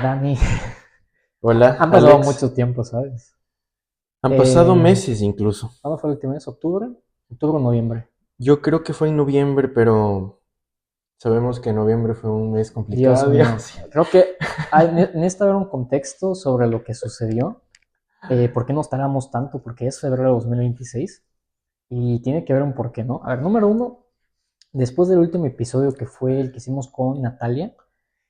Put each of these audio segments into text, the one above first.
Dani. Hola, Han pasado Alex. mucho tiempo, ¿sabes? Han pasado Eh, meses incluso. ¿Cuándo fue la última vez? ¿Octubre? ¿Octubre o noviembre? Yo creo que fue en noviembre, pero sabemos que noviembre fue un mes Dios complicado y mío. así. Creo que necesita haber un contexto sobre lo que sucedió. ¿Por qué nos tardamos tanto? Porque es febrero de 2026 y tiene que haber un por qué, ¿no? A ver, número uno, después del último episodio que fue el que hicimos con Natalia,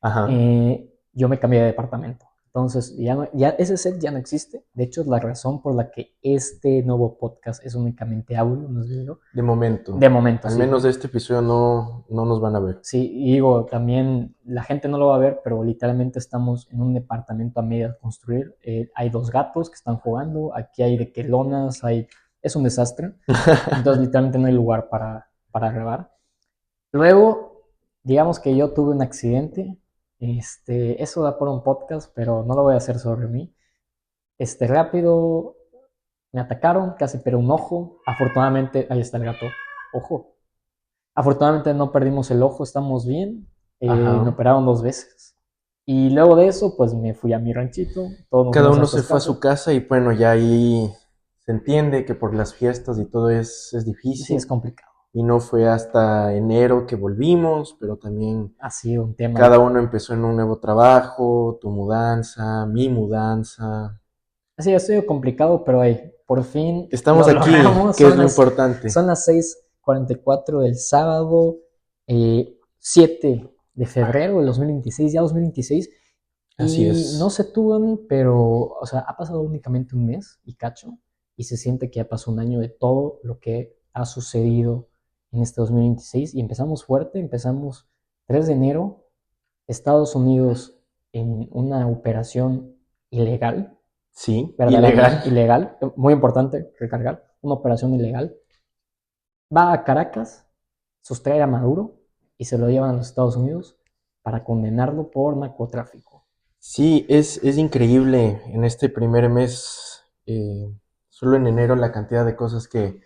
Ajá. yo me cambié de departamento. Entonces, ya ese set ya no existe. De hecho, es la razón por la que este nuevo podcast es únicamente audio, no es video. De momento. De momento, Al sí. menos de este episodio no nos van a ver. Sí, y digo, también la gente no lo va a ver, pero literalmente estamos en un departamento a medio de construir. Hay dos gatos que están jugando, aquí hay de que lonas, es un desastre. Entonces, literalmente no hay lugar para grabar. Luego, digamos que yo tuve un accidente. Eso da por un podcast, pero no lo voy a hacer sobre mí. Rápido, me atacaron, casi pero un ojo. Afortunadamente, ahí está el gato. Ojo. Afortunadamente no perdimos el ojo, estamos bien. Me Ajá. operaron 2 veces. Y luego de eso, pues me fui a mi ranchito. Todos nos Cada fuimos a uno se nuestras fue a casas. su casa y bueno, ya ahí se entiende que por las fiestas y todo es Sí, es difícil. complicado. Y no fue hasta enero que volvimos, pero también Ha sido un tema. cada uno empezó en un nuevo trabajo, tu mudanza, mi mudanza. Sí, ha sido complicado, pero por fin Estamos lo aquí, logramos. que es lo importante. Son las 6:44 del sábado, 7 de febrero del 2026, ya 2026. Así Y no es. sé tú, Dani, pero, o sea, ha pasado únicamente un mes y cacho, y se siente que ya pasó un año de todo lo que ha sucedido en este 2026. Y empezamos fuerte, empezamos 3 de enero, Estados Unidos en una operación ilegal, Sí, verdaderamente ilegal. ilegal, muy importante recargar, una operación ilegal. Va a Caracas, sustrae a Maduro y se lo llevan a los Estados Unidos para condenarlo por narcotráfico. Sí, es increíble en este primer mes, solo en enero, la cantidad de cosas que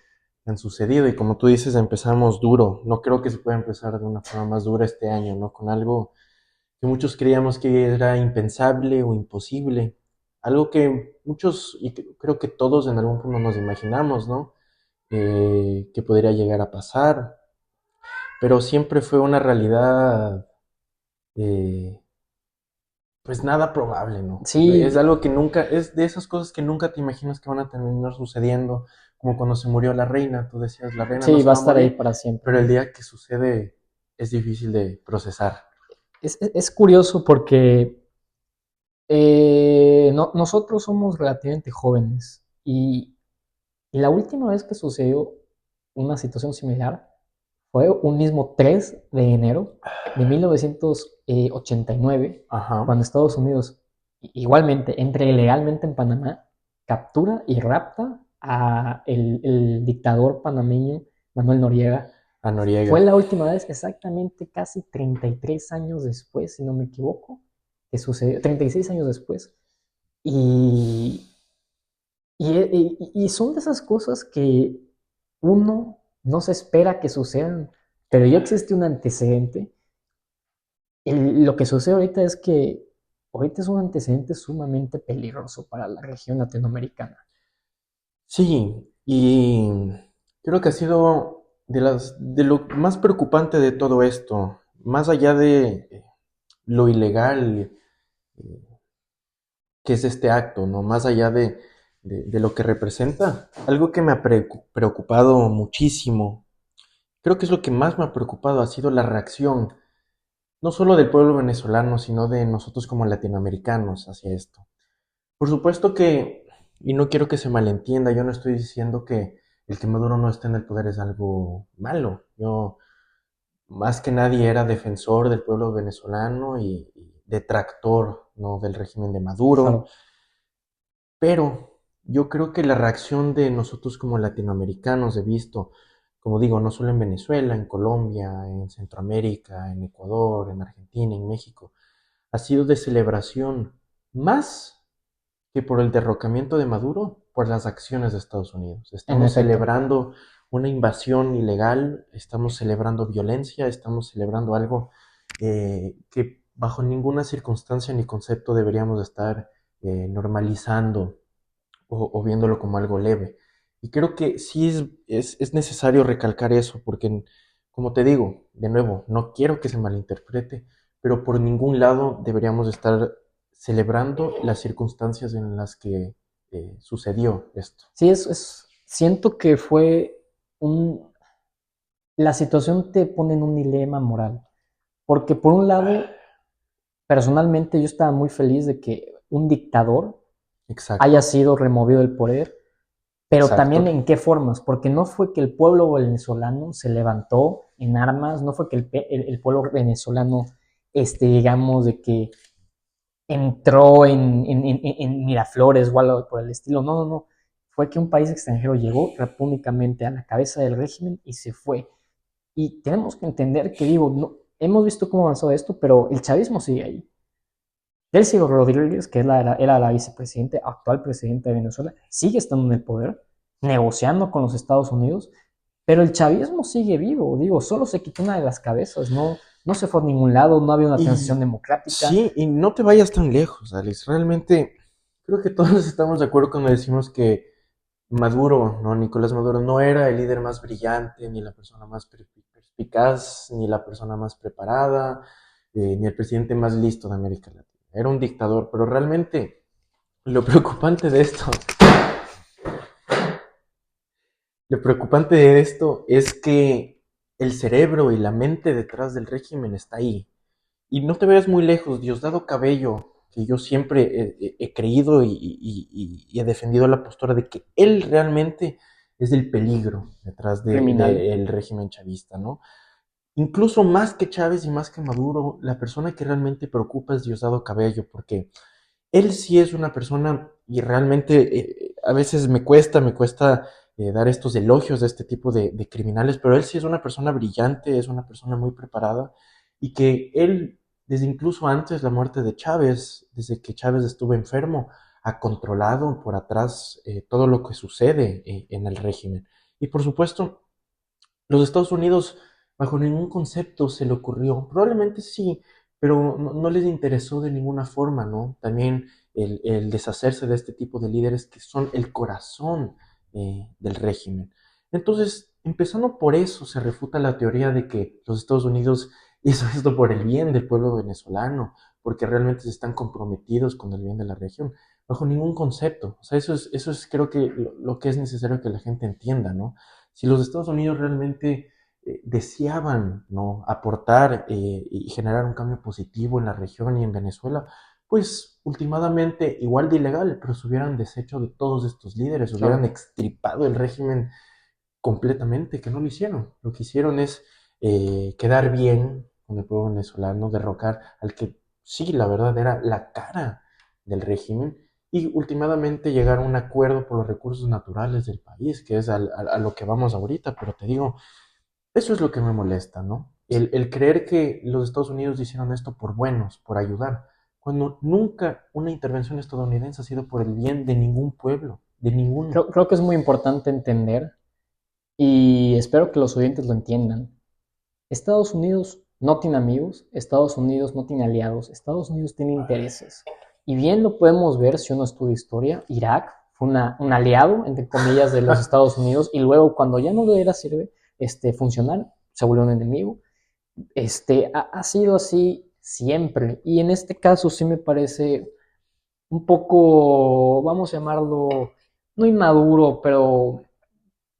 han sucedido. Y como tú dices, empezamos duro. No creo que se pueda empezar de una forma más dura este año, ¿no? Con algo que muchos creíamos que era impensable o imposible. Algo que muchos, y creo que todos en algún punto nos imaginamos, ¿no? Que podría llegar a pasar, pero siempre fue una realidad, eh, pues nada probable, ¿no? Es Sí, algo que nunca, es de esas cosas que nunca te imaginas que van a terminar sucediendo, como cuando se murió la reina, tú decías, la reina no sí, se va a va a estar ahí morir, para siempre. pero el día que sucede es difícil de procesar. Es curioso porque nosotros somos relativamente jóvenes y la última vez que sucedió una situación similar fue un mismo 3 de enero de 1989, Ajá, cuando Estados Unidos igualmente entra ilegalmente en Panamá, captura y rapta a el dictador panameño Manuel Noriega. a Fue Noriega. la última vez exactamente casi 33 años después, si no me equivoco, que sucedió, 36 años después. Y, y son de esas cosas que uno no se espera que sucedan, pero ya existe un antecedente. Lo que sucede ahorita es que ahorita es un antecedente sumamente peligroso para la región latinoamericana. Sí, y creo que ha sido de lo más preocupante de todo esto, más allá de lo ilegal que es este acto, ¿no? Más allá de lo que representa, algo que me ha preocupado muchísimo, creo que es lo que más me ha preocupado, ha sido la reacción, no solo del pueblo venezolano, sino de nosotros como latinoamericanos hacia esto. Por supuesto que, y no quiero que se malentienda, yo no estoy diciendo que el que Maduro no esté en el poder es algo malo. Yo, más que nadie, era defensor del pueblo venezolano y detractor, ¿no? Del régimen de Maduro. Claro, Pero yo creo que la reacción de nosotros como latinoamericanos, he visto, como digo, no solo en Venezuela, en Colombia, en Centroamérica, en Ecuador, en Argentina, en México, ha sido de celebración más que por el derrocamiento de Maduro, por las acciones de Estados Unidos. en Estamos efecto. celebrando una invasión ilegal, estamos celebrando violencia, estamos celebrando algo que bajo ninguna circunstancia ni concepto deberíamos estar normalizando o viéndolo como algo leve. Y creo que sí es necesario recalcar eso, porque, como te digo, de nuevo, no quiero que se malinterprete, pero por ningún lado deberíamos estar celebrando las circunstancias en las que sucedió esto. Sí, siento que fue un... La situación te pone en un dilema moral, porque por un lado, personalmente yo estaba muy feliz de que un dictador haya Exacto, sido removido del poder, pero también exacto. en qué formas, porque no fue que el pueblo venezolano se levantó en armas, no fue que el pueblo venezolano, digamos, de que entró en Miraflores o algo por el estilo, no, no, no, fue que un país extranjero llegó repúblicamente a la cabeza del régimen y se fue. Y tenemos que entender que, digo, no, hemos visto cómo avanzó esto, pero el chavismo sigue ahí. Delcy Rodríguez, que era la vicepresidente, actual presidenta de Venezuela, sigue estando en el poder, negociando con los Estados Unidos, pero el chavismo sigue vivo, digo, solo se quitó una de las cabezas, no, no se fue a ningún lado, no había una transición Y democrática. sí, y no te vayas tan lejos, Alex. Realmente creo que todos estamos de acuerdo cuando decimos que Maduro, ¿no? Nicolás Maduro no era el líder más brillante, ni la persona más perspicaz, ni la persona más preparada, ni el presidente más listo de América Latina. Era un dictador, pero realmente lo preocupante de esto, lo preocupante de esto es que el cerebro y la mente detrás del régimen está ahí. Y no te veas muy lejos, Diosdado Cabello, que yo siempre he creído y he defendido la postura de que él realmente es el peligro detrás Criminal. del régimen chavista, ¿no? Incluso más que Chávez y más que Maduro, la persona que realmente preocupa es Diosdado Cabello, porque él sí es una persona y realmente a veces me cuesta dar estos elogios de este tipo de criminales, pero él sí es una persona brillante, es una persona muy preparada y que él, desde incluso antes la muerte de Chávez, desde que Chávez estuvo enfermo, ha controlado por atrás todo lo que sucede en el régimen. Y por supuesto, los Estados Unidos, bajo ningún concepto se le ocurrió, probablemente sí, pero no les interesó de ninguna forma, ¿no? También el deshacerse de este tipo de líderes que son el corazón del régimen. Entonces, empezando por eso, se refuta la teoría de que los Estados Unidos hizo esto por el bien del pueblo venezolano, porque realmente se están comprometidos con el bien de la región, bajo ningún concepto. O sea, eso es creo que lo que es necesario que la gente entienda, ¿no? Si los Estados Unidos realmente deseaban, ¿no?, aportar y generar un cambio positivo en la región y en Venezuela, pues últimamente igual de ilegal, pero se hubieran deshecho de todos estos líderes, hubieran Claro. extirpado el régimen completamente, que no lo hicieron. Lo que hicieron es quedar bien con el pueblo venezolano, derrocar al que sí, la verdad, era la cara del régimen y últimamente llegar a un acuerdo por los recursos naturales del país, que es a lo que vamos ahorita, pero te digo, eso es lo que me molesta, ¿no? El creer que los Estados Unidos hicieron esto por buenos, por ayudar, cuando nunca una intervención estadounidense ha sido por el bien de ningún pueblo, de ninguno. Creo que es muy importante entender, y espero que los oyentes lo entiendan. Estados Unidos no tiene amigos, Estados Unidos no tiene aliados, Estados Unidos tiene intereses. Y bien lo podemos ver si uno estudia historia, Irak fue un aliado, entre comillas, de los Estados Unidos, y luego cuando ya no le era sirve funcionar, se volvió un enemigo. Ha sido así siempre, y en este caso sí me parece un poco, vamos a llamarlo, no inmaduro, pero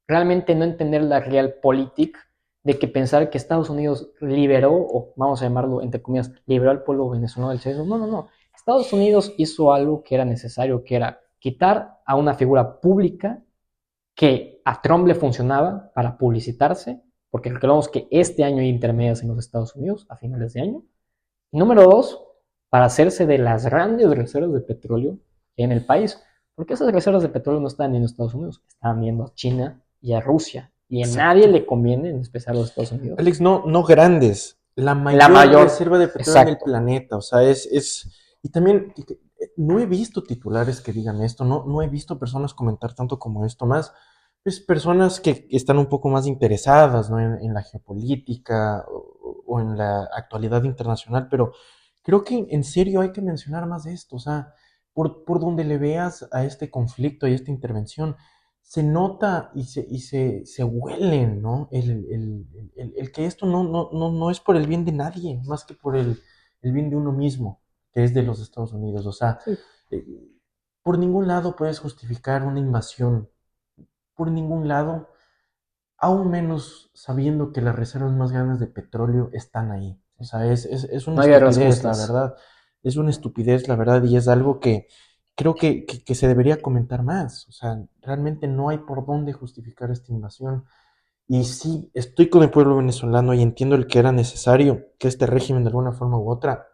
realmente no entender la realpolitik de que pensar que Estados Unidos liberó, o vamos a llamarlo entre comillas, liberó al pueblo venezolano del chavismo. No, no, no. Estados Unidos hizo algo que era necesario, que era quitar a una figura pública que a Trump le funcionaba para publicitarse, porque recordemos que este año hay intermedias en los Estados Unidos, a finales de año. Y número dos, para hacerse de las grandes reservas de petróleo en el país, porque esas reservas de petróleo no están yendo a Estados Unidos, están yendo a China y a Rusia. Y a nadie Exacto. le conviene, en especial a los Estados Unidos. Alex, no grandes, la La mayor mayor, reserva de petróleo en el exacto. planeta, o sea, y también no he visto titulares que digan esto, no he visto personas comentar tanto como esto, más, pues personas que están un poco más interesadas, ¿no?, en la geopolítica o en la actualidad internacional, pero creo que en serio hay que mencionar más de esto. O sea, por donde le veas a este conflicto y esta intervención, se nota y se huelen, ¿no? El que esto no es por el bien de nadie, más que por el bien de uno mismo, que es de los Estados Unidos. O sea, Sí, eh, por ningún lado puedes justificar una invasión, por ningún lado, aún menos sabiendo que las reservas más grandes de petróleo están ahí. O sea, es una no hay guerras estupidez, la justas. verdad. Es una estupidez, la verdad, y es algo que creo que se debería comentar más. O sea, realmente no hay por dónde justificar esta invasión. Y sí, estoy con el pueblo venezolano y entiendo el que era necesario que este régimen de alguna forma u otra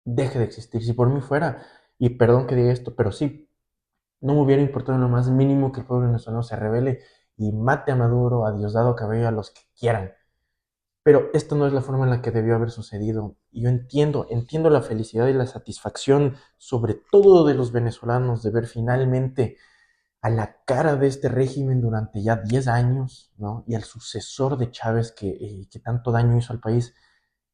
deje de existir. Si por mí fuera, y perdón que diga esto, pero sí, no me hubiera importado en lo más mínimo que el pueblo venezolano se rebele y mate a Maduro, a Diosdado Cabello, a los que quieran. Pero esta no es la forma en la que debió haber sucedido. Y yo entiendo la felicidad y la satisfacción, sobre todo de los venezolanos, de ver finalmente a la cara de este régimen durante ya 10 años, ¿no? Y al sucesor de Chávez que tanto daño hizo al país,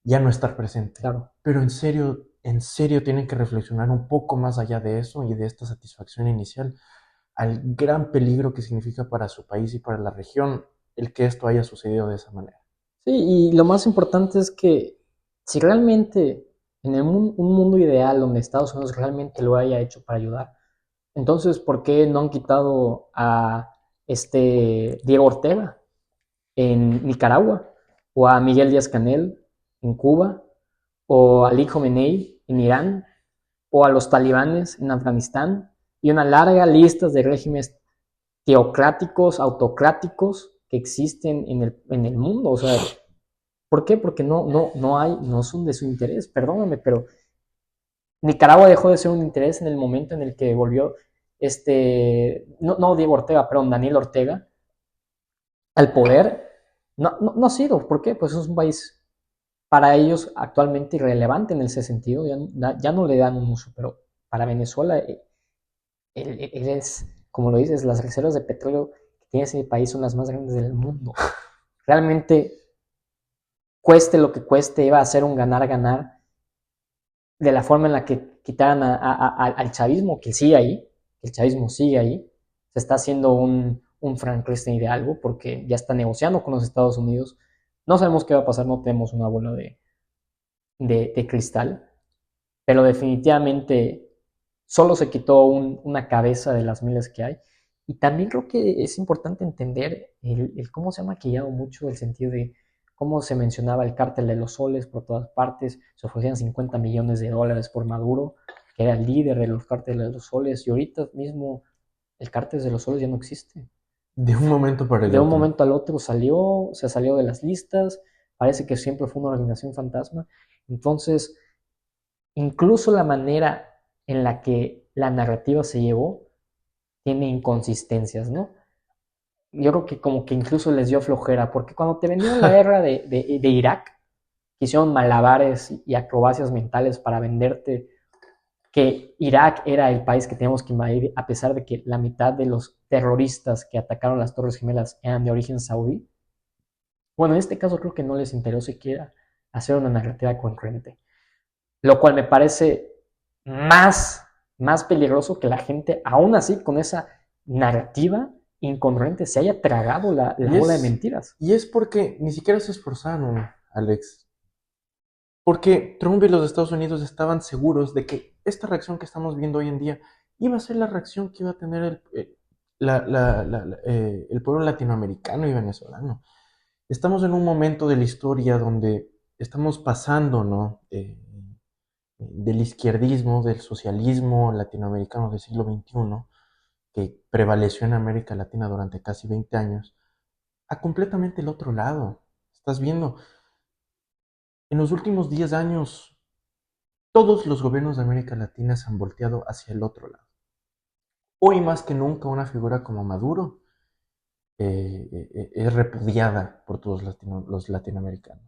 ya no estar presente. Claro. Pero en serio tienen que reflexionar un poco más allá de eso y de esta satisfacción inicial al gran peligro que significa para su país y para la región el que esto haya sucedido de esa manera. Sí, y lo más importante es que si realmente en un mundo ideal donde Estados Unidos realmente lo haya hecho para ayudar, entonces, ¿por qué no han quitado a Diego Ortega en Nicaragua? ¿O a Miguel Díaz-Canel en Cuba? ¿O a Ali Khamenei en Irán? ¿O a los talibanes en Afganistán? Y una larga lista de regímenes teocráticos, autocráticos que existen en el mundo. O sea, ¿por qué? Porque no son de su interés, perdóname, pero Nicaragua dejó de ser un interés en el momento en el que volvió no Diego Ortega, perdón, Daniel Ortega al poder. No ha sido, ¿por qué? Pues es un país para ellos actualmente irrelevante en ese sentido, ya no le dan un uso, pero para Venezuela, él es, como lo dices, las reservas de petróleo que tiene ese país son las más grandes del mundo. Realmente, cueste lo que cueste, iba a ser un ganar-ganar de la forma en la que quitaran al chavismo, que sigue ahí, el chavismo sigue ahí, se está haciendo un Frankenstein de algo porque ya está negociando con los Estados Unidos. No sabemos qué va a pasar, no tenemos una bola de cristal, pero definitivamente solo se quitó una cabeza de las miles que hay. Y también creo que es importante entender cómo se ha maquillado mucho el sentido de cómo se mencionaba el cártel de los soles por todas partes, se ofrecían 50 millones de dólares por Maduro, que era el líder de los cárteles de los soles, y ahorita mismo el cártel de los soles ya no existe. De un momento para el De un otro. momento al otro se salió de las listas, parece que siempre fue una organización fantasma. Entonces, incluso la manera en la que la narrativa se llevó tiene inconsistencias, ¿no? Yo creo que como que incluso les dio flojera, porque cuando te vendieron la guerra de Irak, hicieron malabares y acrobacias mentales para venderte que Irak era el país que teníamos que invadir, a pesar de que la mitad de los terroristas que atacaron las Torres Gemelas eran de origen saudí. Bueno, en este caso creo que no les interesó siquiera hacer una narrativa concurrente, lo cual me parece más, más peligroso que la gente, aún así, con esa narrativa incongruente, se haya tragado la Y bola de es, mentiras. y es porque ni siquiera se esforzaron, Alex. Porque Trump y los Estados Unidos estaban seguros de que esta reacción que estamos viendo hoy en día iba a ser la reacción que iba a tener el pueblo latinoamericano y venezolano. Estamos en un momento de la historia donde estamos pasando, ¿no? Del izquierdismo, del socialismo latinoamericano del siglo XXI, que prevaleció en América Latina durante casi 20 años, a completamente el otro lado. Estás viendo, en los últimos 10 años, todos los gobiernos de América Latina se han volteado hacia el otro lado. Hoy más que nunca una figura como Maduro es repudiada por todos los latinoamericanos.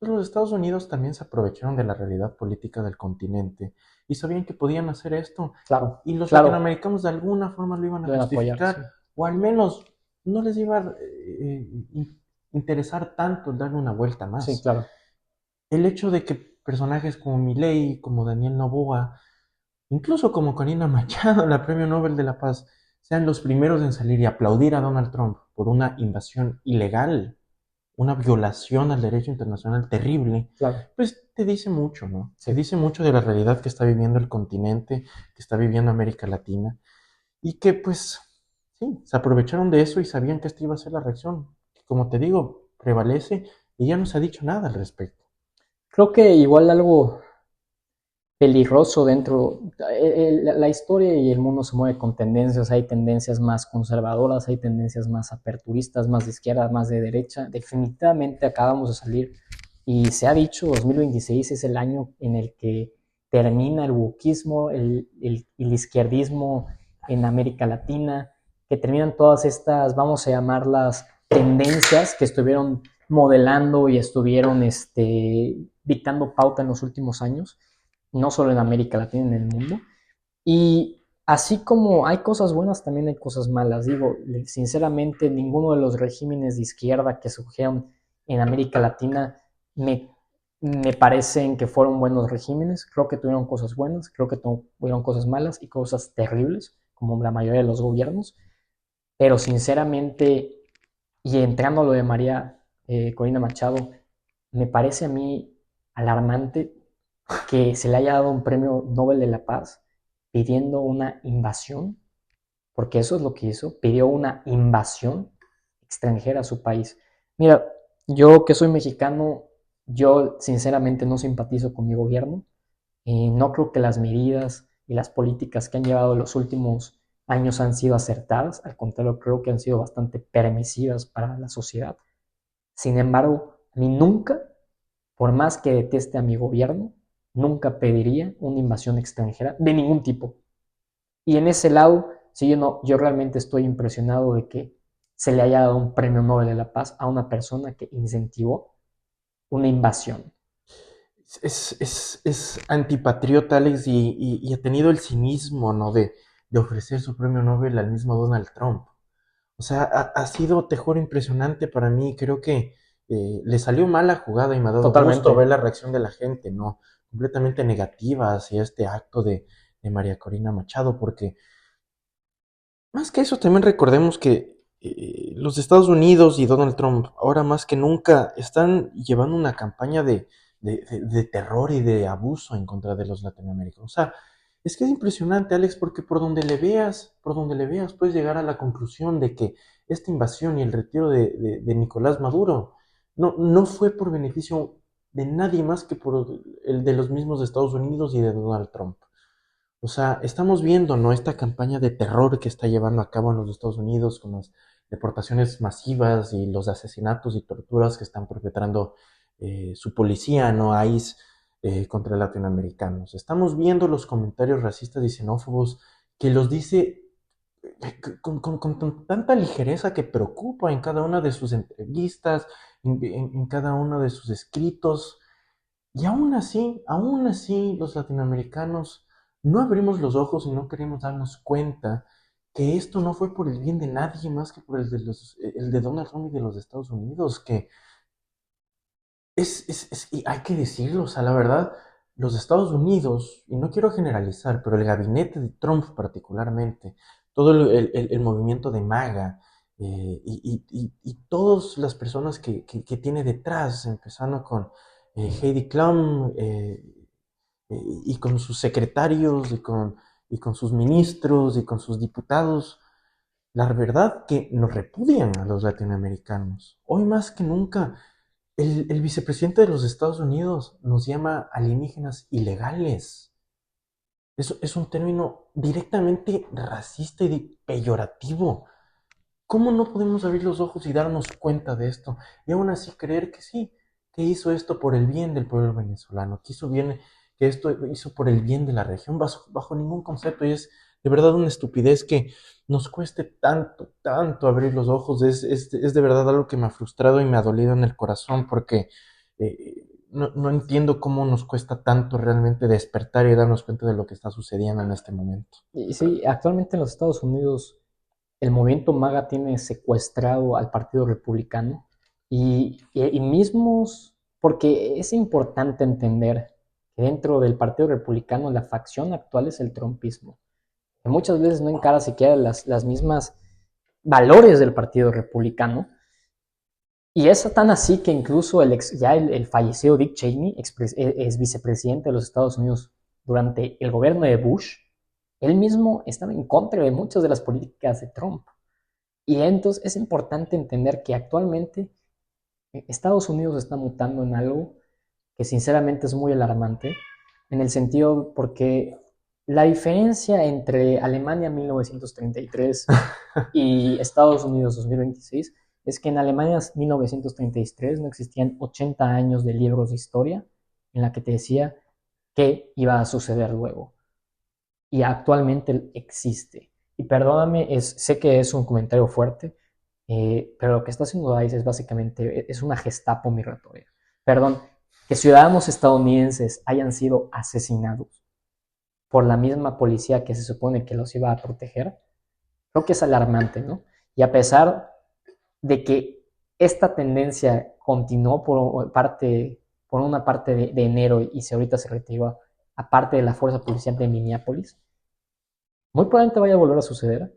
Entonces, los Estados Unidos también se aprovecharon de la realidad política del continente y sabían que podían hacer esto. Claro, Y los claro, latinoamericanos de alguna forma lo iban a deben apoyar, sí. justificar, o al menos no les iba a interesar tanto el darle una vuelta Sí, más. claro. El hecho de que personajes como Milei, como Daniel Noboa, incluso como Corina Machado, la Premio Nobel de la Paz, sean los primeros en salir y aplaudir a Donald Trump por una invasión ilegal, una violación al derecho internacional terrible, Claro, pues te dice mucho, ¿no? Te sí. dice mucho de la realidad que está viviendo el continente, que está viviendo América Latina, y que pues sí, se aprovecharon de eso y sabían que esta iba a ser la reacción. Como te digo, prevalece y ya no se ha dicho nada al respecto. Creo que igual algo peligroso dentro, la historia y el mundo se mueve con tendencias, hay tendencias más conservadoras, hay tendencias más aperturistas, más de izquierda, más de derecha. Definitivamente acabamos de salir y se ha dicho 2026 es el año en el que termina el wokismo, el izquierdismo en América Latina, que terminan todas estas, vamos a llamarlas, tendencias que estuvieron modelando y estuvieron dictando pauta en los últimos años, no solo en América Latina, en el mundo. Y así como hay cosas buenas, también hay cosas malas. Digo, sinceramente, ninguno de los regímenes de izquierda que surgieron en América Latina me, me parecen que fueron buenos regímenes. Creo que tuvieron cosas buenas, creo que tuvieron cosas malas y cosas terribles, como la mayoría de los gobiernos. Pero sinceramente, y entrando a lo de María Corina Machado, me parece a mí alarmante que se le haya dado un premio Nobel de la Paz pidiendo una invasión, porque eso es lo que hizo, pidió una invasión extranjera a su país. Mira, yo que soy mexicano, yo sinceramente no simpatizo con mi gobierno y no creo que las medidas y las políticas que han llevado los últimos años han sido acertadas, al contrario, creo que han sido bastante permisivas para la sociedad. Sin embargo, a mí nunca, por más que deteste a mi gobierno, nunca pediría una invasión extranjera de ningún tipo. Y en ese lado, sí, yo realmente estoy impresionado de que se le haya dado un premio Nobel de la Paz a una persona que incentivó una invasión. Es antipatriota, Alex, y ha tenido el cinismo, ¿no? De ofrecer su premio Nobel al mismo Donald Trump. O sea, ha sido, te juro, impresionante para mí. Creo que le salió mal la jugada y me ha dado gusto ver Totalmente. la reacción de la gente, ¿no? Completamente negativa hacia este acto de María Corina Machado, porque más que eso, también recordemos que los Estados Unidos y Donald Trump, ahora más que nunca, están llevando una campaña de terror y de abuso en contra de los latinoamericanos. O sea, es que es impresionante, Alex, porque por donde le veas, puedes llegar a la conclusión de que esta invasión y el retiro de Nicolás Maduro no fue por beneficio de nadie más que por el de los mismos Estados Unidos y de Donald Trump. O sea, estamos viendo, ¿no? Esta campaña de terror que está llevando a cabo en los Estados Unidos con las deportaciones masivas y los asesinatos y torturas que están perpetrando su policía, ¿no? ICE, contra latinoamericanos. Estamos viendo los comentarios racistas y xenófobos que los dice con tanta ligereza que preocupa en cada una de sus entrevistas, en cada uno de sus escritos. Y aún así, los latinoamericanos no abrimos los ojos y no queremos darnos cuenta que esto no fue por el bien de nadie más que por el de Donald Trump y de los Estados Unidos, que y hay que decirlo, o sea, la verdad, los Estados Unidos, y no quiero generalizar, pero el gabinete de Trump particularmente, todo el movimiento de MAGA, y todas las personas que tiene detrás, empezando con Heidi Klum, y con sus secretarios, y con sus ministros, y con sus diputados, la verdad que nos repudian a los latinoamericanos. Hoy más que nunca, el vicepresidente de los Estados Unidos nos llama alienígenas ilegales. Eso es un término directamente racista y peyorativo. ¿Cómo no podemos abrir los ojos y darnos cuenta de esto? Y aún así creer que sí, que hizo esto por el bien del pueblo venezolano, que esto hizo por el bien de la región, bajo ningún concepto. Y es de verdad una estupidez que nos cueste tanto, tanto abrir los ojos. Es de verdad algo que me ha frustrado y me ha dolido en el corazón porque no entiendo cómo nos cuesta tanto realmente despertar y darnos cuenta de lo que está sucediendo en este momento. Y sí, actualmente en los Estados Unidos el movimiento MAGA tiene secuestrado al Partido Republicano y mismos, porque es importante entender que dentro del Partido Republicano la facción actual es el trumpismo, que muchas veces no encara siquiera las mismas valores del Partido Republicano. Y es tan así que incluso el fallecido Dick Cheney, es vicepresidente de los Estados Unidos durante el gobierno de Bush, él mismo estaba en contra de muchas de las políticas de Trump. Y entonces es importante entender que actualmente Estados Unidos está mutando en algo que sinceramente es muy alarmante, en el sentido porque la diferencia entre Alemania 1933 y Estados Unidos 2026 es que en Alemania 1933 no existían 80 años de libros de historia en la que te decía qué iba a suceder luego. Y actualmente existe. Y perdóname, sé que es un comentario fuerte, pero lo que está haciendo DICE es básicamente es una gestapo migratoria. Perdón, que ciudadanos estadounidenses hayan sido asesinados por la misma policía que se supone que los iba a proteger, creo que es alarmante, ¿no? Y a pesar de que esta tendencia continuó por una parte de enero y ahorita se retiró a parte de la fuerza policial de Minneapolis, muy probablemente vaya a volver a suceder,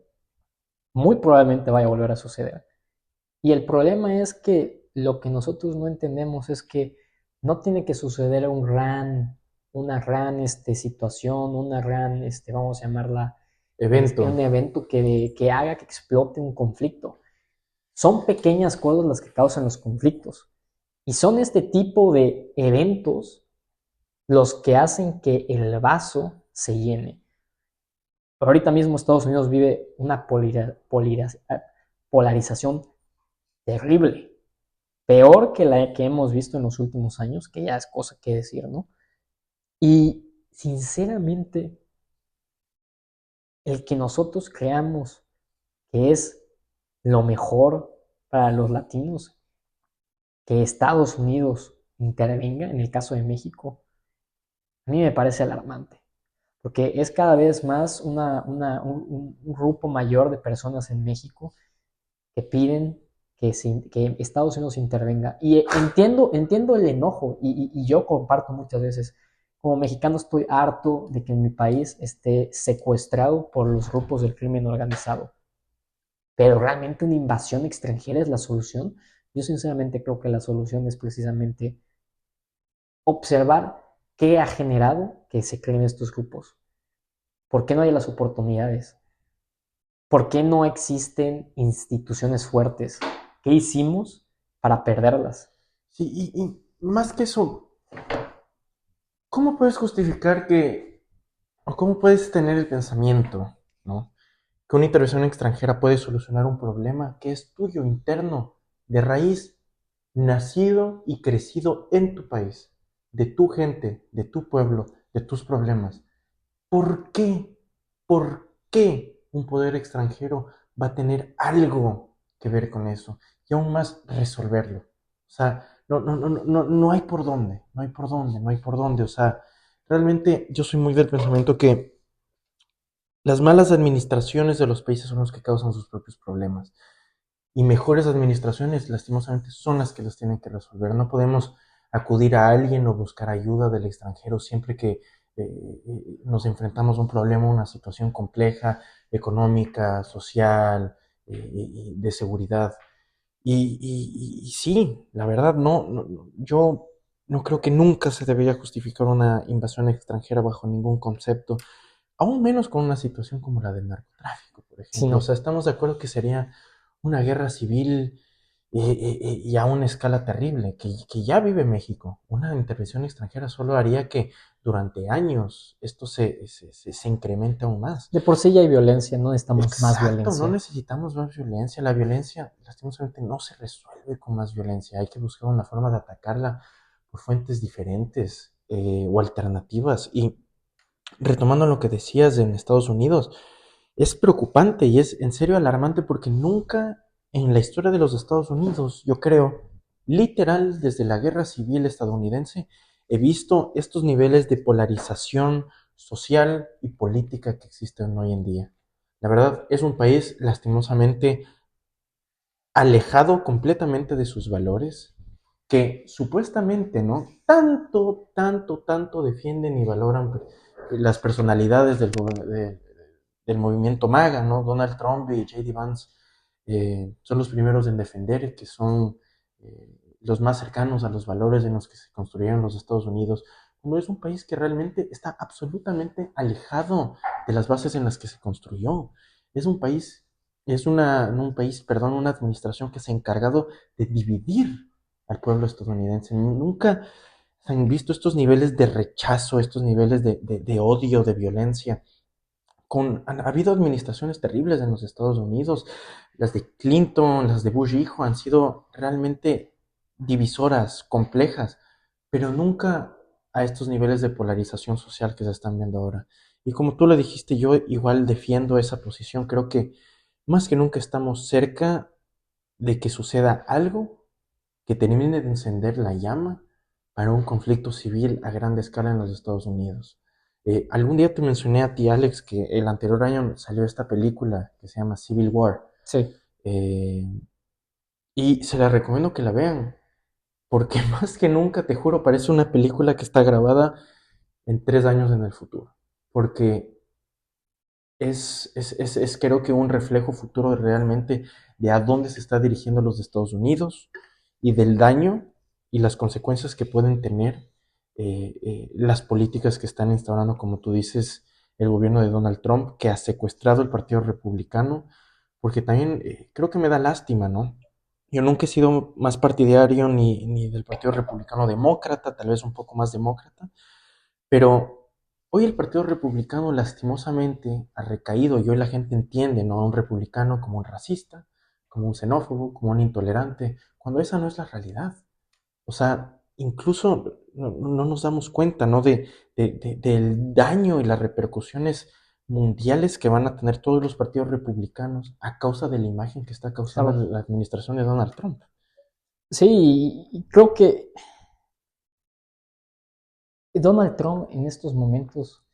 muy probablemente vaya a volver a suceder. Y el problema es que lo que nosotros no entendemos es que no tiene que suceder una gran situación, una gran, vamos a llamarla, un evento que haga que explote un conflicto. Son pequeñas cosas las que causan los conflictos. Y son este tipo de eventos los que hacen que el vaso se llene. Ahorita mismo Estados Unidos vive una polarización terrible, peor que la que hemos visto en los últimos años, que ya es cosa que decir, ¿no? Y sinceramente, el que nosotros creamos que es lo mejor para los latinos, que Estados Unidos intervenga, en el caso de México, a mí me parece alarmante, porque es cada vez más un grupo mayor de personas en México que piden que Estados Unidos intervenga. Y entiendo el enojo, y yo comparto muchas veces. Como mexicano estoy harto de que mi país esté secuestrado por los grupos del crimen organizado. Pero realmente una invasión extranjera es la solución. Yo sinceramente creo que la solución es precisamente observar qué ha generado que se creen estos grupos. ¿Por qué no hay las oportunidades? ¿Por qué no existen instituciones fuertes? ¿Qué hicimos para perderlas? Sí, y más que eso, ¿cómo puedes justificar o cómo puedes tener el pensamiento, ¿no? Que una intervención extranjera puede solucionar un problema que es tuyo, interno, de raíz, nacido y crecido en tu país, de tu gente, de tu pueblo, de tus problemas. ¿Por qué? ¿Por qué un poder extranjero va a tener algo que ver con eso? Y aún más resolverlo. O sea, no hay por dónde, no hay por dónde, no hay por dónde. O sea, realmente yo soy muy del pensamiento que las malas administraciones de los países son los que causan sus propios problemas. Y mejores administraciones, lastimosamente, son las que los tienen que resolver. No podemos acudir a alguien o buscar ayuda del extranjero siempre que nos enfrentamos a un problema, una situación compleja, económica, social, de seguridad. Y sí, la verdad, yo no creo que nunca se debería justificar una invasión extranjera bajo ningún concepto, aún menos con una situación como la del narcotráfico, por Sí, ejemplo. O no. sea, estamos de acuerdo que sería una guerra civil y a una escala terrible, que ya vive México. Una intervención extranjera solo haría que durante años esto se incremente aún más. De por sí ya hay violencia, no necesitamos más Exacto, no violencia. necesitamos más violencia. La violencia, lastimosamente, no se resuelve con más violencia. Hay que buscar una forma de atacarla por fuentes diferentes o alternativas. Y retomando lo que decías en Estados Unidos, es preocupante y es en serio alarmante porque nunca en la historia de los Estados Unidos, yo creo, literal desde la guerra civil estadounidense, he visto estos niveles de polarización social y política que existen hoy en día. La verdad, es un país lastimosamente alejado completamente de sus valores, que supuestamente, ¿no? Tanto defienden y valoran las personalidades del movimiento MAGA, ¿no? Donald Trump y J.D. Vance son los primeros en defender que son los más cercanos a los valores en los que se construyeron los Estados Unidos, cuando es un país que realmente está absolutamente alejado de las bases en las que se construyó. Es un país, no un país, perdón, una administración que se ha encargado de dividir al pueblo estadounidense. Nunca se han visto estos niveles de rechazo, estos niveles de odio, de violencia. Ha habido administraciones terribles en los Estados Unidos, las de Clinton, las de Bush hijo, han sido realmente divisoras, complejas, pero nunca a estos niveles de polarización social que se están viendo ahora. Y como tú lo dijiste, yo igual defiendo esa posición. Creo que más que nunca estamos cerca de que suceda algo que termine de encender la llama para un conflicto civil a gran escala en los Estados Unidos. Algún día te mencioné a ti, Alex, que el anterior año salió esta película que se llama Civil War. Sí. eh, y se la recomiendo que la vean, porque más que nunca, te juro, parece una película que está grabada en 3 años en el futuro. Porque es creo que un reflejo futuro realmente de a dónde se está dirigiendo los Estados Unidos y del daño y las consecuencias que pueden tener las políticas que están instaurando, como tú dices, el gobierno de Donald Trump, que ha secuestrado el Partido Republicano, porque también creo que me da lástima, ¿no? Yo nunca he sido más partidario ni del Partido Republicano demócrata, tal vez un poco más demócrata, pero hoy el Partido Republicano lastimosamente ha recaído y hoy la gente entiende, ¿no? A un republicano como un racista, como un xenófobo, como un intolerante, cuando esa no es la realidad. O sea, incluso no nos damos cuenta, ¿no? Del daño y las repercusiones mundiales que van a tener todos los partidos republicanos a causa de la imagen que está causando Claro. la administración de Donald Trump. Sí, y creo que Donald Trump en estos momentos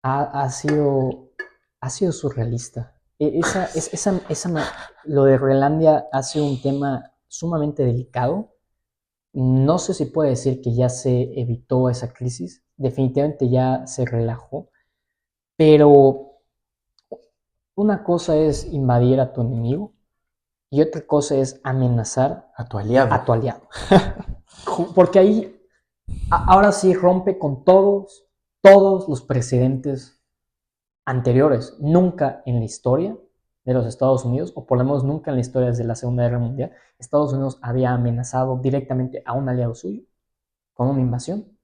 ha, ha sido, ha sido surrealista. Lo de Groenlandia ha sido un tema sumamente delicado. No sé si puede decir que ya se evitó esa crisis. Definitivamente ya se relajó. Pero una cosa es invadir a tu enemigo y otra cosa es amenazar A tu aliado. a tu aliado. Porque ahí ahora sí rompe con todos los precedentes anteriores. Nunca en la historia de los Estados Unidos, o por lo menos nunca en la historia desde la Segunda Guerra Mundial, Estados Unidos había amenazado directamente a un aliado suyo con una invasión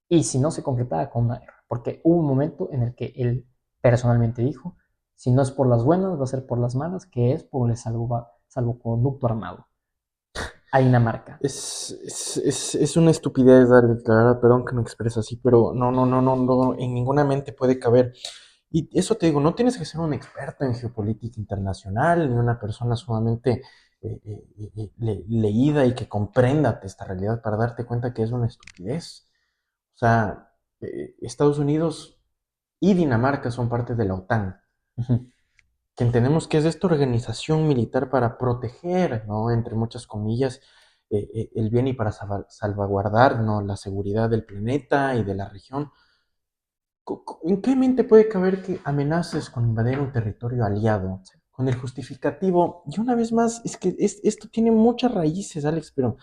y si no se concretaba con una guerra. Porque hubo un momento en el que él personalmente dijo, si no es por las buenas, va a ser por las malas, que es por el salvoconducto armado a Dinamarca. Es una estupidez darle, la verdad, perdón que me exprese así, pero no, en ninguna mente puede caber. Y eso te digo, no tienes que ser un experto en geopolítica internacional, ni una persona sumamente leída y que comprenda esta realidad para darte cuenta que es una estupidez. O sea, Estados Unidos y Dinamarca son parte de la OTAN, Uh-huh. que entendemos que es esta organización militar para proteger, ¿no? Entre muchas comillas, el bien y para salvaguardar, ¿no? La seguridad del planeta y de la región. ¿En qué mente puede caber que amenaces con invadir un territorio aliado con el justificativo? Y una vez más, es que esto tiene muchas raíces, Alex, pero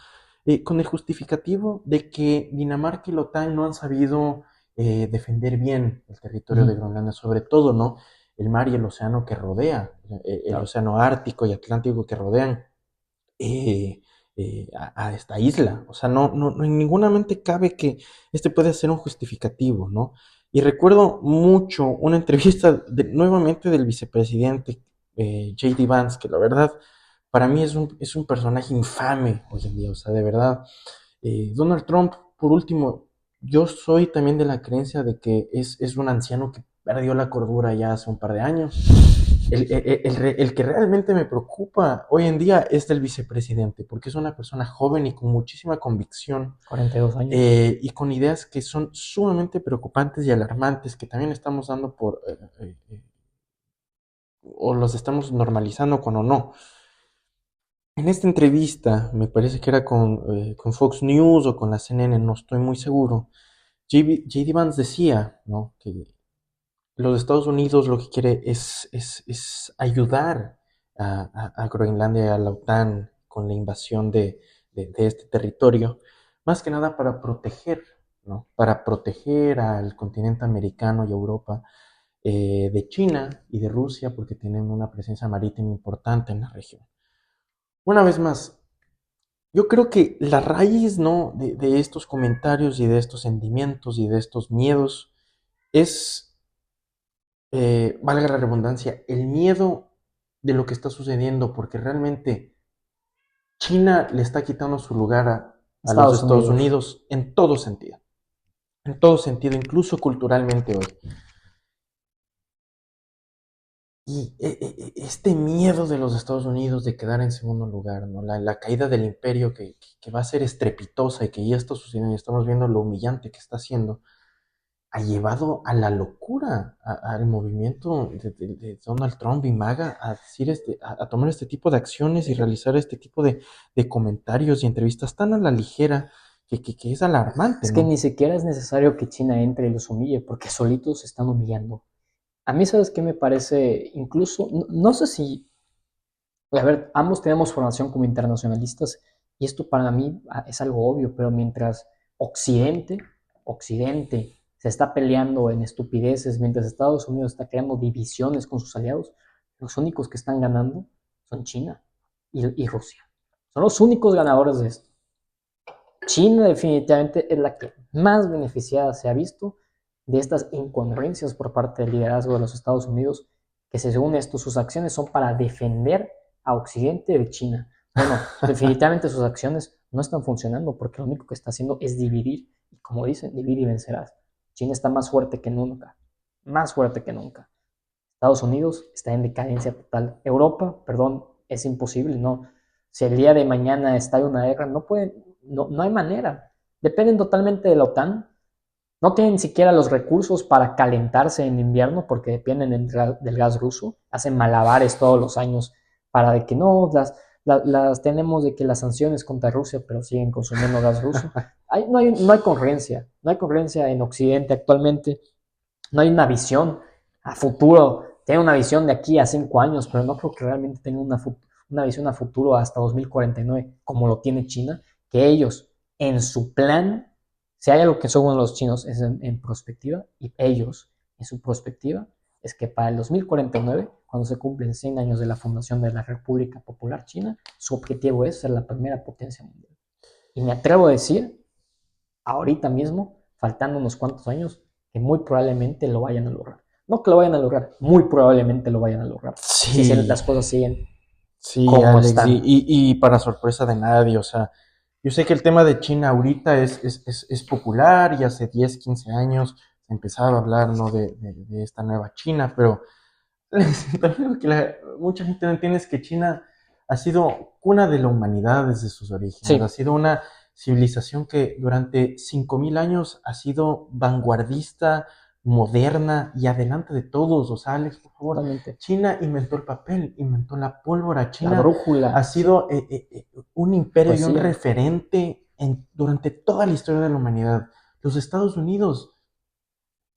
con el justificativo de que Dinamarca y la OTAN no han sabido defender bien el territorio de Uh-huh. Groenlandia, sobre todo, ¿no? El mar y el océano que rodea, el Claro. océano Ártico y Atlántico que rodean eh, a esta isla. O sea, no en ninguna mente cabe que este puede ser un justificativo, ¿no? Y recuerdo mucho una entrevista nuevamente del vicepresidente J.D. Vance, que la verdad para mí es un personaje infame hoy en día, o sea, de verdad. Donald Trump, por último, yo soy también de la creencia de que es un anciano que perdió la cordura ya hace un par de años. El que realmente me preocupa hoy en día es el vicepresidente, porque es una persona joven y con muchísima convicción 42 años. y con ideas que son sumamente preocupantes y alarmantes, que también estamos dando o los estamos normalizando cuando no. en esta entrevista, me parece que era con Fox News o con la CNN, no estoy muy seguro, J.D. Vance decía, ¿no?, que los Estados Unidos lo que quiere es ayudar a Groenlandia y a la OTAN con la invasión de este territorio, más que nada para proteger, ¿no?, para proteger al continente americano y Europa de China y de Rusia, porque tienen una presencia marítima importante en la región. Una vez más, yo creo que la raíz, ¿no?, de estos comentarios y de estos sentimientos y de estos miedos es, valga la redundancia, el miedo de lo que está sucediendo, porque realmente China le está quitando su lugar a los Estados Estados Unidos. Unidos en todo sentido, incluso culturalmente hoy. Y este miedo de los Estados Unidos de quedar en segundo lugar, ¿no? La caída del imperio que va a ser estrepitosa y que ya está sucediendo y estamos viendo lo humillante que está haciendo, ha llevado a la locura al movimiento de Donald Trump y MAGA a decir a tomar este tipo de acciones y realizar este tipo de comentarios y entrevistas tan a la ligera que es alarmante, Es que ¿no? ni siquiera es necesario que China entre y los humille, porque solitos se están humillando. A mí, ¿sabes qué me parece? Incluso, no sé si, a ver, ambos tenemos formación como internacionalistas y esto para mí es algo obvio, pero mientras Occidente, Occidente se está peleando en estupideces, mientras Estados Unidos está creando divisiones con sus aliados, los únicos que están ganando son China y Rusia. Son los únicos ganadores de esto. China definitivamente es la que más beneficiada se ha visto de estas incongruencias por parte del liderazgo de los Estados Unidos, que según esto sus acciones son para defender a Occidente de China. Bueno, definitivamente sus acciones no están funcionando porque lo único que está haciendo es dividir, y como dicen, divide y vencerás. China está más fuerte que nunca, más fuerte que nunca. Estados Unidos está en decadencia total. Europa, perdón, es imposible, no. Si el día de mañana está una guerra, no pueden, no hay manera. Dependen totalmente de la OTAN. No tienen ni siquiera los recursos para calentarse en invierno porque dependen del gas ruso. Hacen malabares todos los años para de que no, las tenemos de que las sanciones contra Rusia, pero siguen consumiendo gas ruso. No hay congruencia. No hay congruencia en Occidente actualmente. No hay una visión a futuro. Tiene una visión de aquí a 5 años, pero no creo que realmente tenga una visión a futuro hasta 2049, como lo tiene China, que ellos en su plan, si hay algo que son los chinos es en perspectiva, y ellos en su perspectiva es que para el 2049, cuando se cumplen 100 años de la fundación de la República Popular China, su objetivo es ser la primera potencia mundial. Y me atrevo a decir, ahorita mismo, faltando unos cuantos años, que muy probablemente lo vayan a lograr. No que lo vayan a lograr, muy probablemente lo vayan a lograr. Si Sí, las cosas siguen sí, como Alex, están. y para sorpresa de nadie, o sea, yo sé que el tema de China ahorita es popular y hace 10 15 años se empezaba a hablar, ¿no?, de esta nueva China, pero también lo que mucha gente no entiende es que China ha sido cuna de la humanidad desde sus orígenes, ha Sí, sido una civilización que durante 5000 años ha sido vanguardista, moderna y adelante de todos. O sea, Alex, por favor, totalmente. China inventó el papel, inventó la pólvora, La China ha brújula, sí, sido un imperio y un poesía. referente durante toda la historia de la humanidad. Los Estados Unidos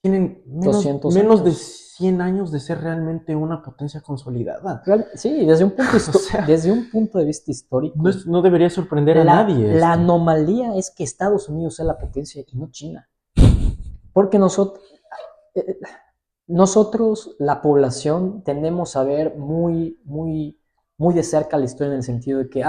tienen 200 menos de años. 100 años de ser realmente una potencia consolidada. Sí, O sea, desde un punto de vista histórico, no debería sorprender a nadie la esto. anomalía es que Estados Unidos sea la potencia y no China. Porque eh, nosotros, la población, tendemos a ver muy de cerca la historia en el sentido de que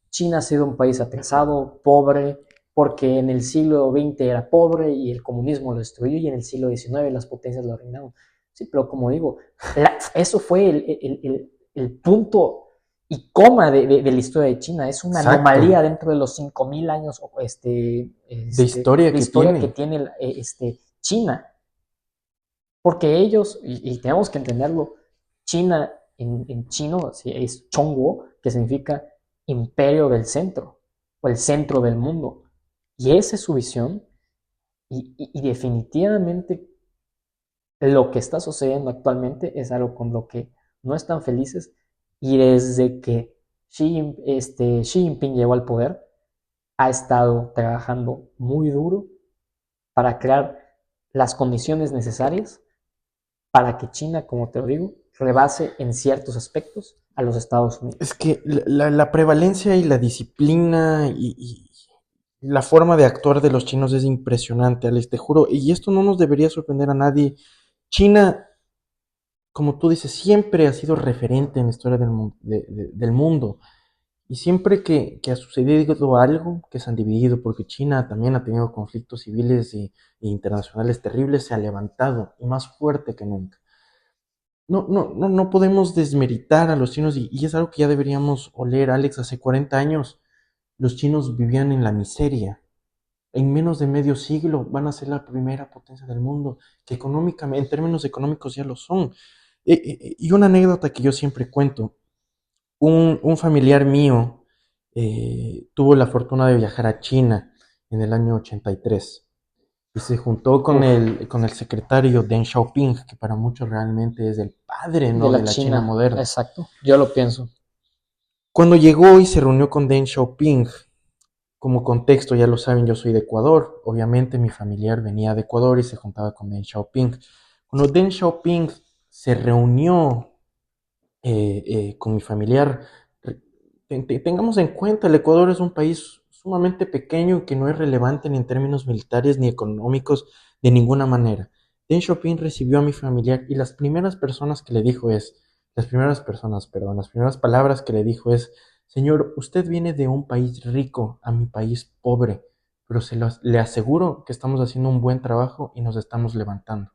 China ha sido un país atrasado, pobre, porque en el siglo XX era pobre y el comunismo lo destruyó y en el siglo XIX las potencias lo reinaron. Sí, pero como digo, eso fue el punto y coma de la historia de China. Es una Exacto. anomalía dentro de los 5000 años De historia de que historia que tiene. tiene China. Porque ellos, y tenemos que entenderlo, China en chino sí, es Chongguo, que significa imperio del centro, o el centro del mundo. Y esa es su visión, y definitivamente lo que está sucediendo actualmente es algo con lo que no están felices, y desde que Xi Jinping llegó al poder, ha estado trabajando muy duro para crear las condiciones necesarias para que China, como te lo digo, rebase en ciertos aspectos a los Estados Es Unidos. que la prevalencia y la disciplina y la forma de actuar de los chinos es impresionante, Alex, te juro. Y esto no nos debería sorprender a nadie. China, como tú dices, siempre ha sido referente en la historia del mundo. Y siempre que ha sucedido algo, que se han dividido, porque China también ha tenido conflictos civiles e internacionales terribles, se ha levantado y más fuerte que nunca. No podemos desmeritar a los chinos y es algo que ya deberíamos oler, Alex. Hace 40 años los chinos vivían en la miseria. En menos de medio siglo van a ser la primera potencia del mundo, que económicamente, en términos económicos ya lo son. Y una anécdota que yo siempre cuento, un familiar mío tuvo la fortuna de viajar a China en el año 83 y se juntó con Uf, con el secretario Deng Xiaoping, que para muchos realmente es el padre, de ¿no?, de la la China China, moderna. exacto, yo lo pienso. Cuando llegó y se reunió con Deng Xiaoping, como contexto, ya lo saben, yo soy de Ecuador. Obviamente mi familiar venía de Ecuador y se juntaba con Deng Xiaoping. Cuando Deng Xiaoping se reunió con mi familiar, tengamos en cuenta, el Ecuador es un país sumamente pequeño que no es relevante ni en términos militares ni económicos de ninguna manera. Deng Xiaoping recibió a mi familiar y las primeras palabras que le dijo es: Señor, usted viene de un país rico a mi país pobre, pero le aseguro que estamos haciendo un buen trabajo y nos estamos levantando.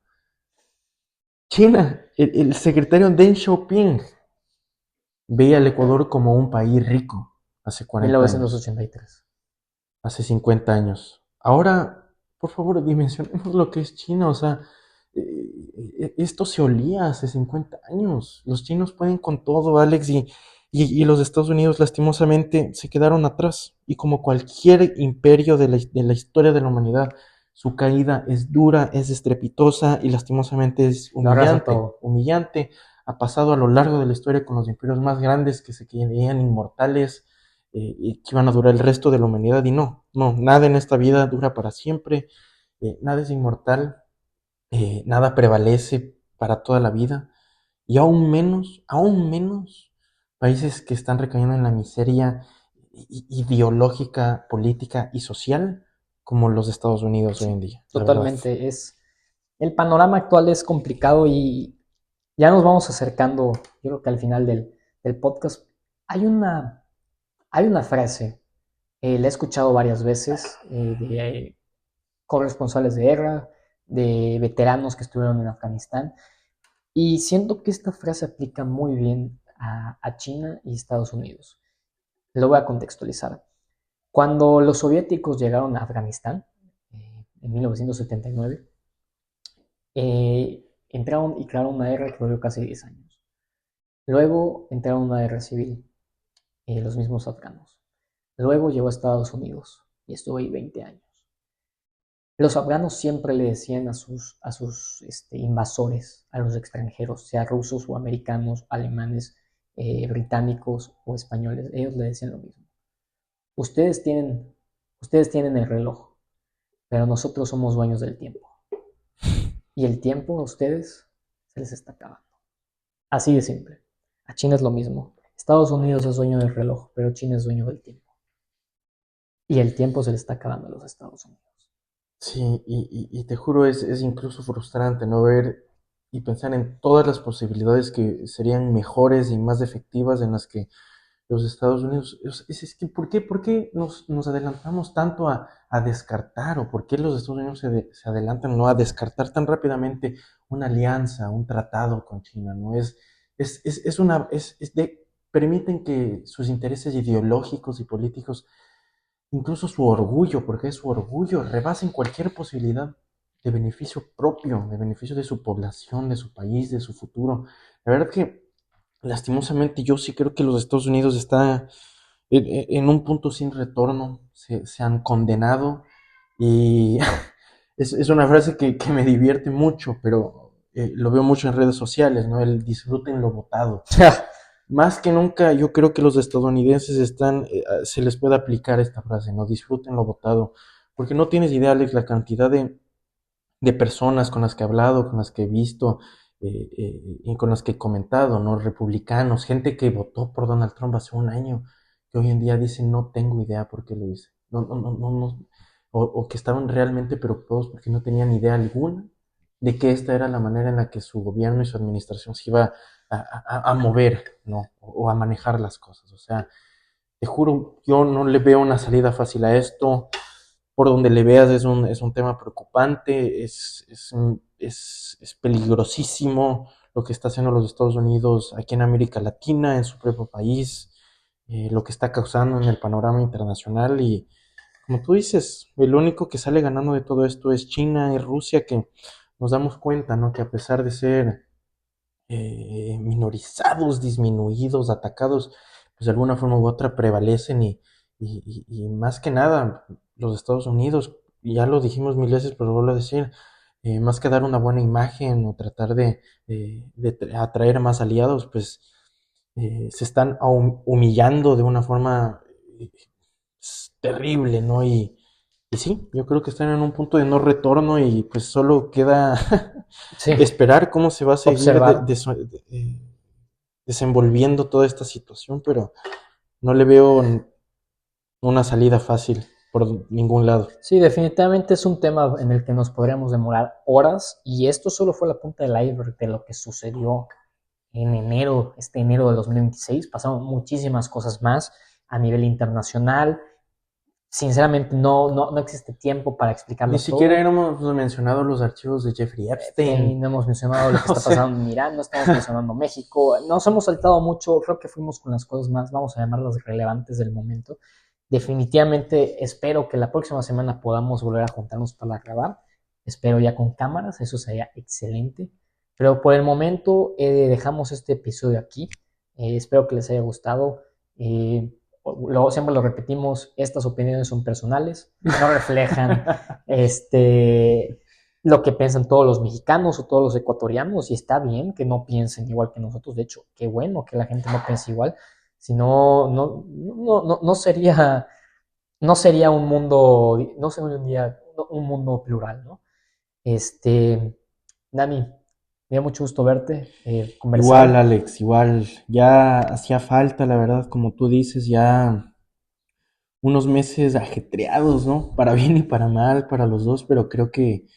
China, el secretario Deng Xiaoping veía al Ecuador como un país rico hace 40 años, 1983. hace 50 años. Ahora, por favor, dimensionemos lo que es China. O sea, esto se olía hace 50 años. Los chinos pueden con todo, Alex, y los Estados Unidos lastimosamente se quedaron atrás. Y como cualquier imperio de la historia de la humanidad, su caída es dura, es estrepitosa y lastimosamente es Lo arrasa humillante. todo. Humillante. Ha pasado a lo largo de la historia con los imperios más grandes que se creían inmortales y que iban a durar el resto de la humanidad. Y no, nada en esta vida dura para siempre, nada es inmortal, nada prevalece para toda la vida. Y aún menos, países que están recayendo en la miseria ideológica, política y social como los Estados Unidos hoy Sí, en día, la verdad. totalmente. El panorama actual es complicado y ya nos vamos acercando, yo creo que al final del podcast. Hay una, hay una frase, la he escuchado varias veces, de corresponsales de guerra, de veteranos que estuvieron en Afganistán, y siento que esta frase aplica muy bien a China y Estados Unidos. Lo voy a contextualizar. Cuando los soviéticos llegaron a Afganistán, en 1979, entraron y crearon una guerra que duró casi 10 años. Luego entraron en una guerra civil, los mismos afganos. Luego llegó a Estados Unidos y estuvo ahí 20 años. Los afganos siempre le decían a sus invasores, a los extranjeros, sea rusos o americanos, alemanes, británicos o españoles, ellos le decían lo mismo. Ustedes tienen, ustedes tienen el reloj, pero nosotros somos dueños del tiempo. Y el tiempo a ustedes se les está acabando. Así de simple. A China es lo mismo. Estados Unidos es dueño del reloj, pero China es dueño del tiempo. Y el tiempo se le está acabando a los Estados Unidos. Sí, y te juro, es incluso frustrante no ver y pensar en todas las posibilidades que serían mejores y más efectivas en las que los Estados Unidos, es que, por qué nos adelantamos tanto a descartar? ¿O por qué los Estados Unidos se adelantan, ¿no?, a descartar tan rápidamente una alianza, un tratado con China? ¿No? Permiten que sus intereses ideológicos y políticos, incluso su orgullo, porque es su orgullo, rebasen cualquier posibilidad de beneficio propio, de beneficio de su población, de su país, de su futuro. La verdad que, lastimosamente, yo sí creo que los Estados Unidos está en un punto sin retorno, se han condenado y es una frase que me divierte mucho, pero lo veo mucho en redes sociales, ¿no? El disfruten lo votado. más que nunca yo creo que los estadounidenses están, se les puede aplicar esta frase, ¿no? Disfruten lo votado, porque no tienes idea, Alex, la cantidad de personas con las que he hablado, con las que he visto y con las que he comentado, ¿no? Republicanos, gente que votó por Donald Trump hace un año, que hoy en día dicen no tengo idea por qué lo hice. No, o que estaban realmente preocupados porque no tenían idea alguna de que esta era la manera en la que su gobierno y su administración se iba a mover, ¿no? O a manejar las cosas. O sea, te juro, yo no le veo una salida fácil a esto. Por donde le veas es un tema preocupante, es peligrosísimo lo que está haciendo los Estados Unidos aquí en América Latina, en su propio país, lo que está causando en el panorama internacional y como tú dices, el único que sale ganando de todo esto es China y Rusia, que nos damos cuenta, ¿no? Que a pesar de ser minorizados, disminuidos, atacados, pues de alguna forma u otra prevalecen y más que nada los Estados Unidos, ya lo dijimos mil veces, pero lo vuelvo a decir, más que dar una buena imagen o tratar de atraer más aliados, pues se están humillando de una forma eh, terrible, ¿no? Y sí, yo creo que están en un punto de no retorno y pues solo queda Sí, esperar cómo se va a seguir observar. desenvolviendo toda esta situación, pero no le veo una salida fácil por ningún lado. Sí, definitivamente es un tema en el que nos podríamos demorar horas y esto solo fue la punta del iceberg de lo que sucedió en enero, este enero de 2026. Pasaron muchísimas cosas más a nivel internacional. Sinceramente, no existe tiempo para Ni explicarlo siquiera todo. hemos mencionado los archivos de Jeffrey Epstein. No hemos mencionado lo que O está sea, pasando en Irán, no estamos mencionando México. Nos hemos saltado mucho, creo que fuimos con las cosas más, vamos a llamarlas relevantes del momento. Definitivamente espero que la próxima semana podamos volver a juntarnos para grabar. Espero ya con cámaras, eso sería excelente. Pero por el momento dejamos este episodio aquí. Espero que les haya gustado. Siempre lo repetimos, estas opiniones son personales, no reflejan lo que piensan todos los mexicanos o todos los ecuatorianos, y está bien que no piensen igual que nosotros. De hecho, qué bueno que la gente no piense igual, si no, no sería un mundo, no sería un día, un mundo plural, ¿no? Este, Dani, me dio mucho gusto verte, igual, conversar. Alex, igual. Ya hacía falta, la verdad, como tú dices, ya unos meses ajetreados, ¿no? Para bien y para mal, para los dos, pero creo que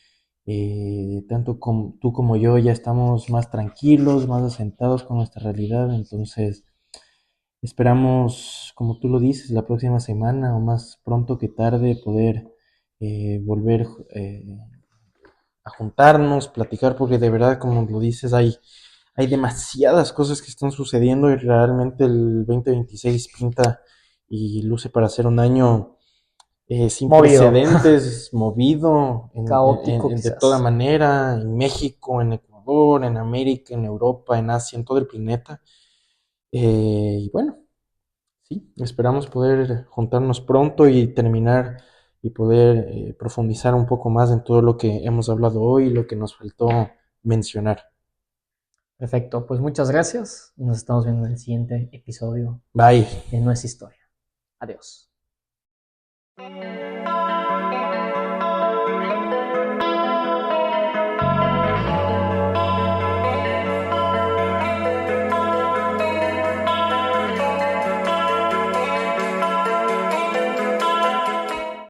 tanto como tú como yo ya estamos más tranquilos, más asentados con nuestra realidad, entonces esperamos, como tú lo dices, la próxima semana o más pronto que tarde poder volver a juntarnos, platicar, porque de verdad, como lo dices, hay demasiadas cosas que están sucediendo y realmente el 2026 pinta y luce para ser un año sin Movido, precedentes, movido caótico de toda quizás. manera, en México, en Ecuador, en América, en Europa, en Asia, en todo el planeta. Y bueno, sí, esperamos poder juntarnos pronto y terminar y poder profundizar un poco más en todo lo que hemos hablado hoy y lo que nos faltó mencionar. Perfecto, pues muchas gracias. Nos estamos viendo en el siguiente episodio Bye. de Nuestra Historia. Adiós.